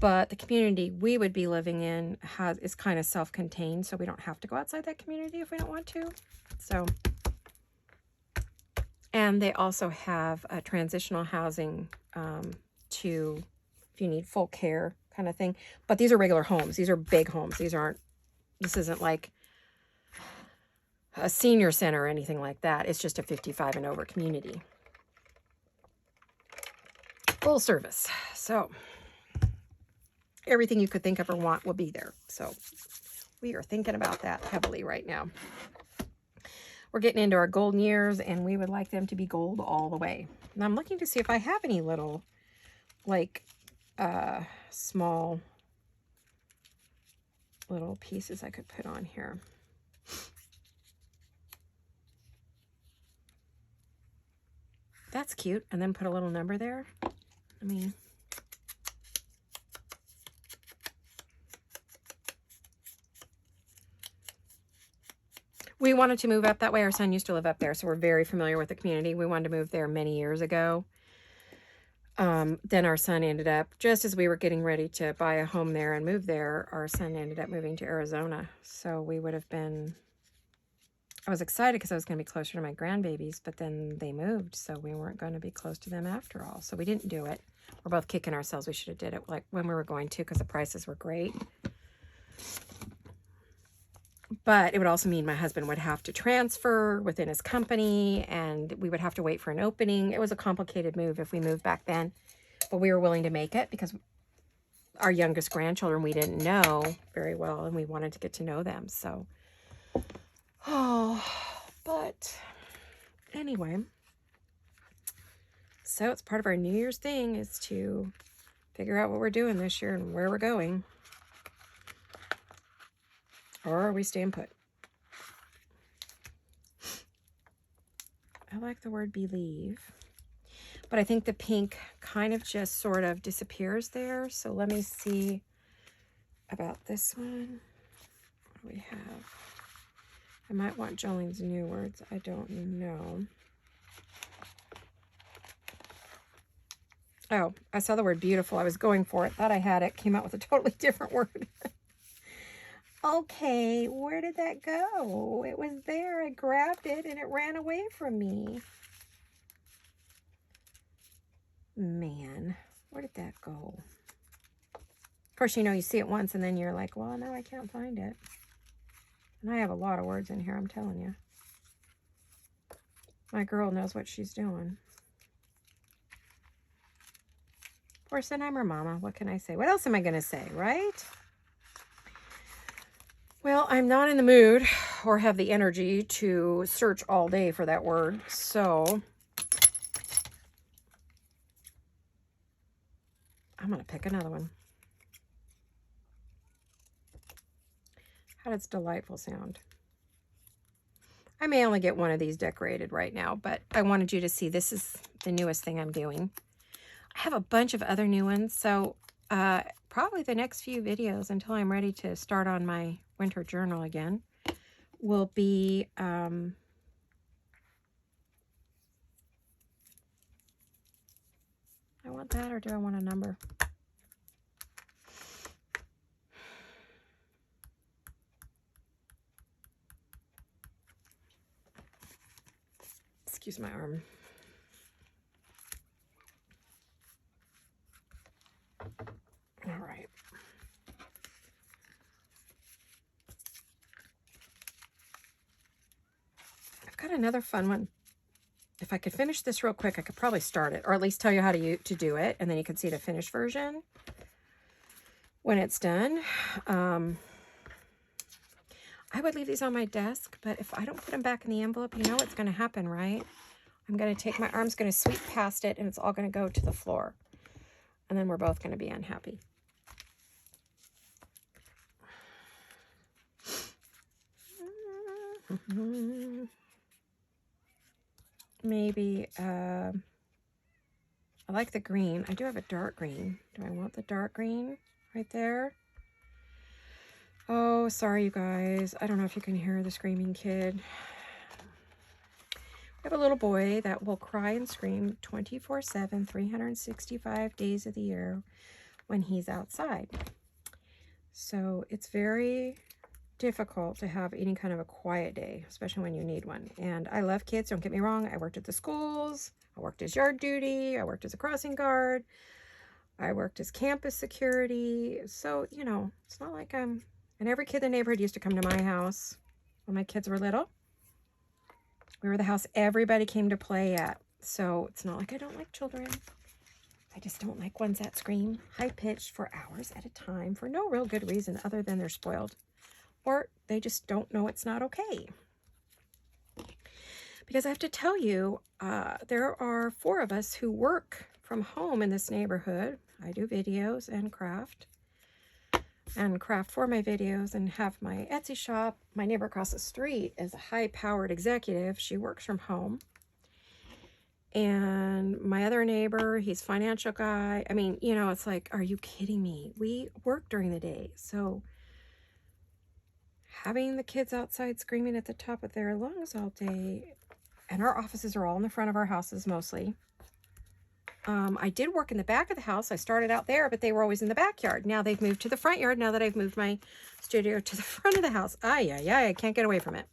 But the community we would be living in is kind of self-contained, so we don't have to go outside that community if we don't want to. So, and they also have a transitional housing to, if you need full care kind of thing. But these are regular homes. These are big homes. This isn't like a senior center or anything like that. It's just a 55 and over community. Full service. So everything you could think of or want will be there. So we are thinking about that heavily right now. We're getting into our golden years, and we would like them to be gold all the way. And I'm looking to see if I have any little, like, small little pieces I could put on here. That's cute. And then put a little number there. I mean, we wanted to move up that way. Our son used to live up there, so we're very familiar with the community. We wanted to move there many years ago. Then our son ended up, just as we were getting ready to buy a home there and move there, our son ended up moving to Arizona. So we would have been, I was excited because I was going to be closer to my grandbabies, but then they moved, so we weren't going to be close to them after all. So we didn't do it. We're both kicking ourselves. We should have did it like when we were going to, because the prices were great. But it would also mean my husband would have to transfer within his company, and we would have to wait for an opening. It was a complicated move if we moved back then, but we were willing to make it because our youngest grandchildren we didn't know very well, and we wanted to get to know them. So, but anyway, so it's part of our New Year's thing is to figure out what we're doing this year and where we're going. Or are we staying put? I like the word believe. But I think the pink kind of just sort of disappears there. So let me see about this one. What do we have? I might want Jolene's new words. I don't know. Oh, I saw the word beautiful. I was going for it. Thought I had it. Came out with a totally different word. Okay, where did that go? It was there. I grabbed it and it ran away from me. Man, where did that go? Of course, you know, you see it once and then you're like, well, no, I can't find it. And I have a lot of words in here, I'm telling you. My girl knows what she's doing. Of course, then I'm her mama. What can I say? What else am I going to say, right? Well, I'm not in the mood or have the energy to search all day for that word, so I'm going to pick another one. How does delightful sound? I may only get one of these decorated right now, but I wanted you to see this is the newest thing I'm doing. I have a bunch of other new ones, so probably the next few videos until I'm ready to start on my winter journal again will be I want that, or do I want a number? Excuse my arm. All right. I've got another fun one. If I could finish this real quick, I could probably start it, or at least tell you how to do it, and then you can see the finished version when it's done. I would leave these on my desk, but if I don't put them back in the envelope, you know what's going to happen, right? I'm going to take my arm's going to sweep past it, and it's all going to go to the floor. And then we're both going to be unhappy. Maybe, I like the green. I do have a dark green. Do I want the dark green right there? Oh, sorry, you guys. I don't know if you can hear the screaming kid. I have a little boy that will cry and scream 24/7, 365 days of the year when he's outside. So it's very difficult to have any kind of a quiet day, especially when you need one. And I love kids, don't get me wrong. I worked at the schools. I worked as yard duty. I worked as a crossing guard. I worked as campus security. So, you know, it's not like I'm... And every kid in the neighborhood used to come to my house when my kids were little. We were the house everybody came to play at. So it's not like I don't like children. I just don't like ones that scream high-pitched for hours at a time for no real good reason other than they're spoiled. Or they just don't know it's not okay. Because I have to tell you, there are 4 of us who work from home in this neighborhood. I do videos and craft for my videos and have my Etsy shop. My neighbor across the street is a high-powered executive. She works from home. And my other neighbor, he's a financial guy. I mean, you know, it's like, are you kidding me? We work during the day. So having the kids outside screaming at the top of their lungs all day, and our offices are all in the front of our houses mostly. I did work in the back of the house. I started out there, but they were always in the backyard. Now they've moved to the front yard now that I've moved my studio to the front of the house. I can't get away from it.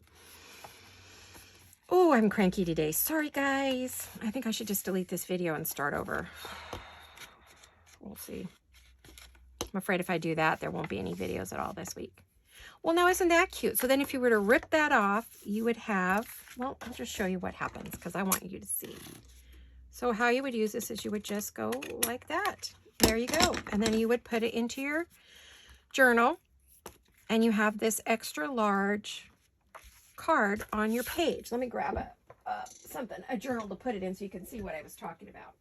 Oh, I'm cranky today. Sorry, guys. I think I should just delete this video and start over. We'll see. I'm afraid if I do that, there won't be any videos at all this week. Well, now isn't that cute? So then if you were to rip that off, you would have, well, I'll just show you what happens because I want you to see. So how you would use this is you would just go like that. There you go. And then you would put it into your journal and you have this extra large card on your page. Let me grab a journal to put it in so you can see what I was talking about.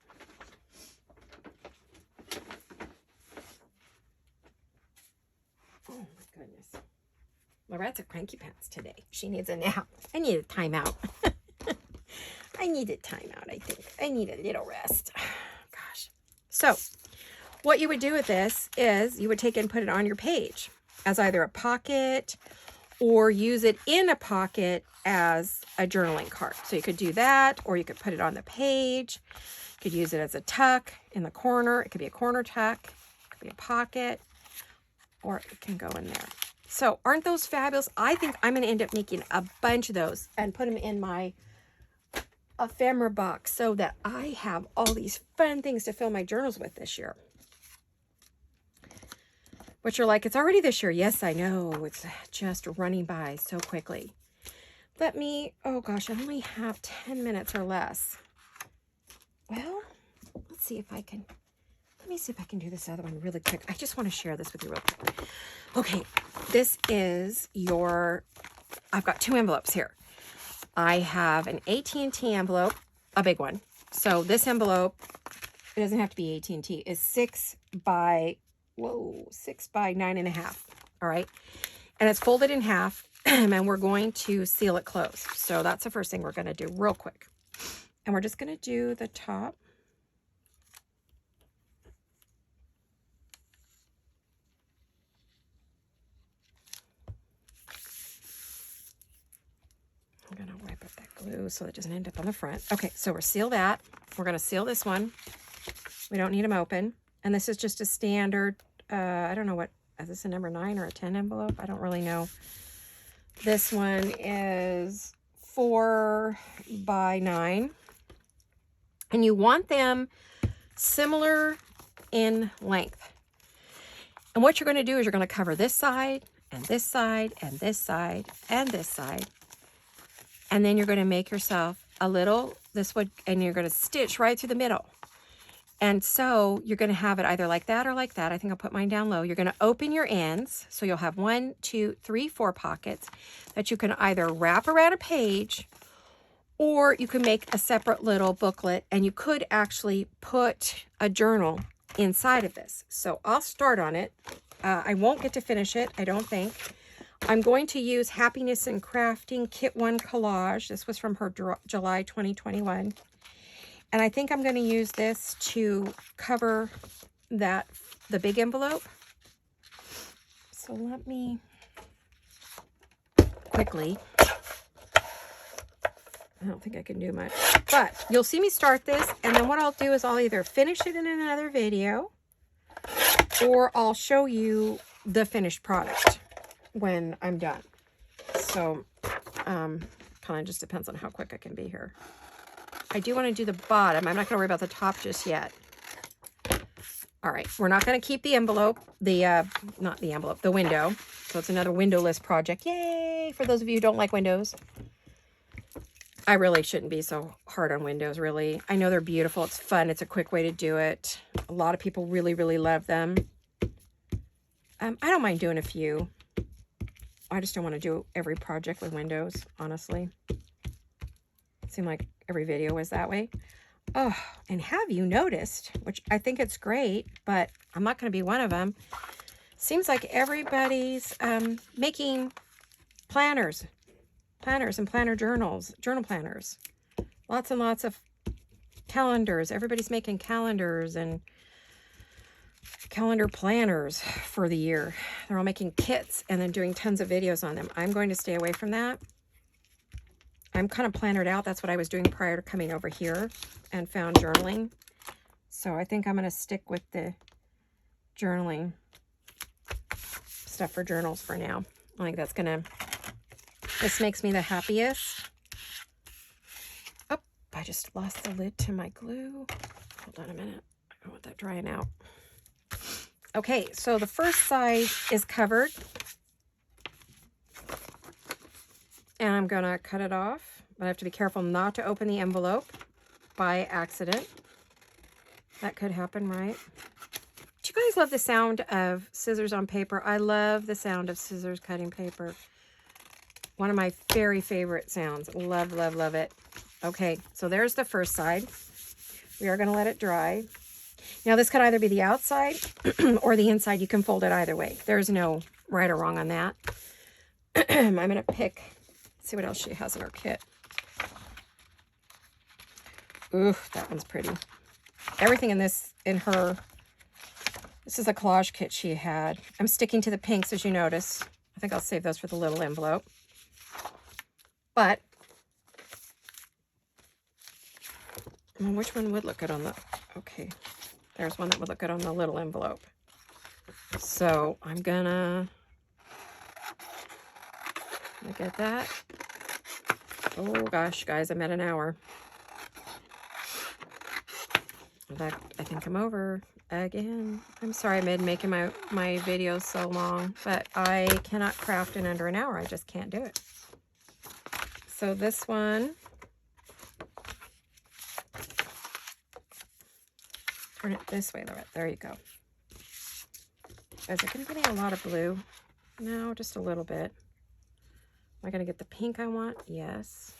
Oh my goodness. Laurette's a cranky pants today. She needs a nap. I need a timeout. I need a timeout, I think. I need a little rest. Gosh. So, what you would do with this is you would take it and put it on your page as either a pocket or use it in a pocket as a journaling card. So you could do that, or you could put it on the page. You could use it as a tuck in the corner. It could be a corner tuck. It could be a pocket, or it can go in there. So aren't those fabulous? I think I'm going to end up making a bunch of those and put them in my ephemera box so that I have all these fun things to fill my journals with this year. But you're like, it's already this year. Yes, I know. It's just running by so quickly. Let me, oh gosh, I only have 10 minutes or less. Well, let's see if I can, let me see if I can do this other one really quick. I just want to share this with you real quick. Okay, this is I've got 2 envelopes here. I have an AT&T envelope, a big one. So this envelope, it doesn't have to be AT&T, is 6 by 9.5. All right. And it's folded in half and we're going to seal it closed. So that's the first thing we're going to do real quick. And we're just going to do the top. I'm going to wipe up that glue so it doesn't end up on the front. Okay, so we're seal that. We're going to seal this one. We don't need them open. And this is just a standard, I don't know what, is this a number 9 or a 10 envelope? I don't really know. This one is 4 by 9. And you want them similar in length. And what you're going to do is you're going to cover this side, and this side, and this side, and this side. And then you're going to make yourself a little, and you're going to stitch right through the middle. And so you're going to have it either like that or like that. I think I'll put mine down low. You're going to open your ends. So you'll have 1, 2, 3, 4 pockets that you can either wrap around a page, or you can make a separate little booklet, and you could actually put a journal inside of this. So I'll start on it. I won't get to finish it, I don't think. I'm going to use Happiness and Crafting Kit 1 Collage. This was from her July 2021. And I think I'm going to use this to cover the big envelope. So let me quickly, I don't think I can do much, but you'll see me start this, and then what I'll do is I'll either finish it in another video, or I'll show you the finished product when I'm done. So kind of just depends on how quick I can be here. I do want to do the bottom. I'm not going to worry about the top just yet. All right, we're not going to keep the envelope, not the envelope, the window. So it's another windowless project. Yay! For those of you who don't like windows. I really shouldn't be so hard on windows, really. I know they're beautiful. It's fun. It's a quick way to do it. A lot of people really, really love them. I don't mind doing a few. I just don't want to do every project with windows, honestly. It seemed like every video was that way. Oh, and have you noticed, which I think it's great, but I'm not going to be one of them. Seems like everybody's making planners and planner journals, journal planners. Lots and lots of calendars. Everybody's making calendars and calendar planners for the year. They're all making kits and then doing tons of videos on them. I'm going to stay away from that. I'm kind of plannered out. That's what I was doing prior to coming over here and found journaling. So I think I'm going to stick with the journaling stuff for journals for now. I think that's going to, this makes me the happiest. Oh, I just lost the lid to my glue. Hold on a minute. I don't want that drying out. Okay, so the first side is covered. And I'm going to cut it off. But I have to be careful not to open the envelope by accident. That could happen, right? Do you guys love the sound of scissors on paper? I love the sound of scissors cutting paper. One of my very favorite sounds. Love, love, love it. Okay, so there's the first side. We are going to let it dry. Now, this could either be the outside or the inside. You can fold it either way. There's no right or wrong on that. I'm going to pick, see what else she has in her kit. Ooh, that one's pretty. Everything in this is a collage kit she had. I'm sticking to the pinks, as you notice. I think I'll save those for the little envelope. But, well, which one would look good on the, okay. There's one that would look good on the little envelope. So I'm gonna look at that. Oh gosh, guys, I'm at an hour. I think I'm over again. I'm sorry I made making my videos so long, but I cannot craft in under an hour. I just can't do it. So this one, turn it this way, Laurette. There you go. Is it going to give me a lot of blue? No, just a little bit. Am I going to get the pink I want? Yes.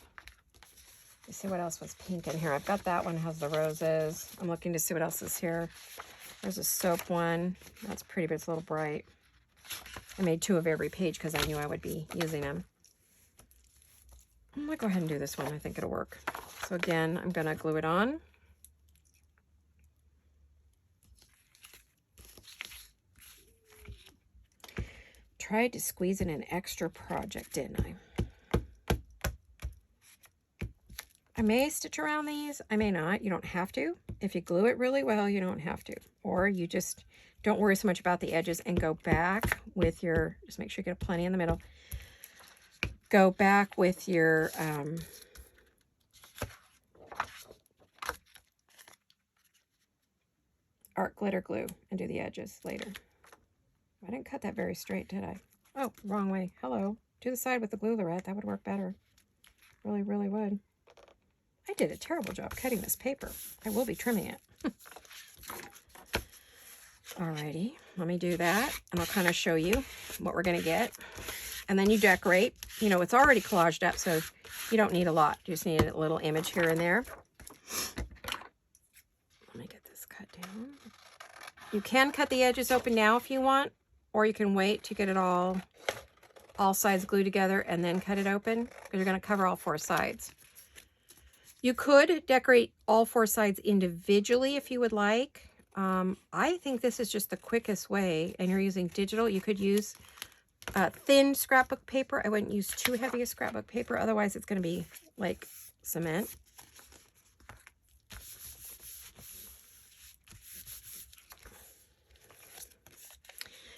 Let's see what else was pink in here. I've got that one, has the roses. I'm looking to see what else is here. There's a soap one. That's pretty, but it's a little bright. I made 2 of every page because I knew I would be using them. I'm going to go ahead and do this one. I think it'll work. So again, I'm going to glue it on. Tried to squeeze in an extra project, didn't I? I may stitch around these. I may not. You don't have to. If you glue it really well, you don't have to. Or you just don't worry so much about the edges and go back with your, just make sure you get plenty in the middle. Go back with your art glitter glue and do the edges later. I didn't cut that very straight, did I? Oh, wrong way. Hello. Do the side with the glue, Laurette. That would work better. Really, really would. I did a terrible job cutting this paper. I will be trimming it. Alrighty, let me do that, and I'll kind of show you what we're going to get. And then you decorate. You know, it's already collaged up, so you don't need a lot. You just need a little image here and there. Let me get this cut down. You can cut the edges open now if you want, or you can wait to get it all sides glued together and then cut it open, because you're going to cover all 4 sides. You could decorate all 4 sides individually if you would like. I think this is just the quickest way, and you're using digital. You could use thin scrapbook paper. I wouldn't use too heavy a scrapbook paper, otherwise it's going to be like cement.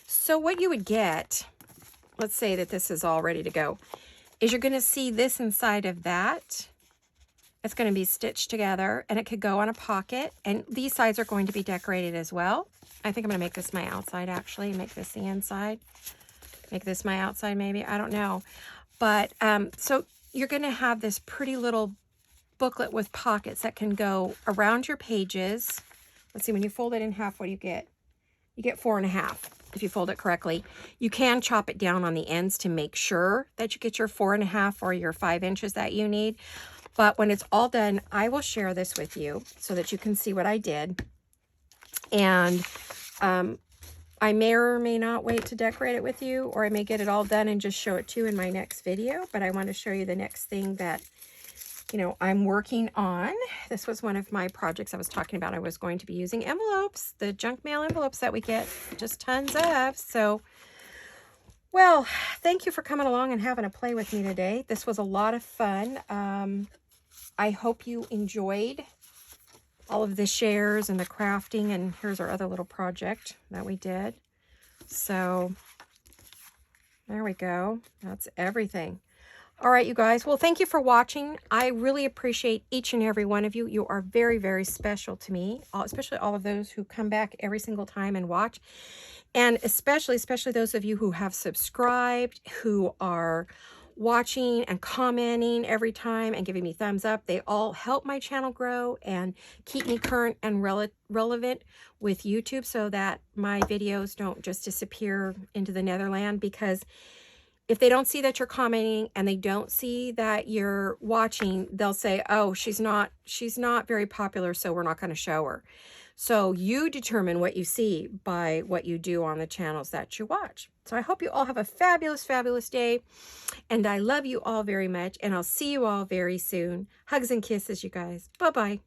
So what you would get, let's say that this is all ready to go, is you're going to see this inside of that. It's going to be stitched together, and it could go on a pocket, and these sides are going to be decorated as well. I think I'm going to make this my outside, actually, make this the inside. Make this my outside, maybe. I don't know. But, so you're going to have this pretty little booklet with pockets that can go around your pages. Let's see, when you fold it in half, what do you get? You get 4.5 if you fold it correctly. You can chop it down on the ends to make sure that you get your 4.5 or your 5 inches that you need. But when it's all done, I will share this with you so that you can see what I did. And I may or may not wait to decorate it with you, or I may get it all done and just show it to you in my next video. But I want to show you the next thing that, you know, I'm working on. This was one of my projects I was talking about. I was going to be using envelopes, the junk mail envelopes that we get just tons of. So, well, thank you for coming along and having a play with me today. This was a lot of fun. I hope you enjoyed all of the shares and the crafting, and here's our other little project that we did. So there we go. That's everything. All right, you guys. Well, thank you for watching. I really appreciate each and every one of you. You are very, very special to me, especially all of those who come back every single time and watch. And especially those of you who have subscribed, who are watching and commenting every time and giving me thumbs up. They all help my channel grow and keep me current and relevant with YouTube, so that my videos don't just disappear into the netherland. Because if they don't see that you're commenting and they don't see that you're watching, they'll say, oh, she's not very popular, so we're not going to show her. So you determine what you see by what you do on the channels that you watch. So I hope you all have a fabulous, fabulous day. And I love you all very much. And I'll see you all very soon. Hugs and kisses, you guys. Bye-bye.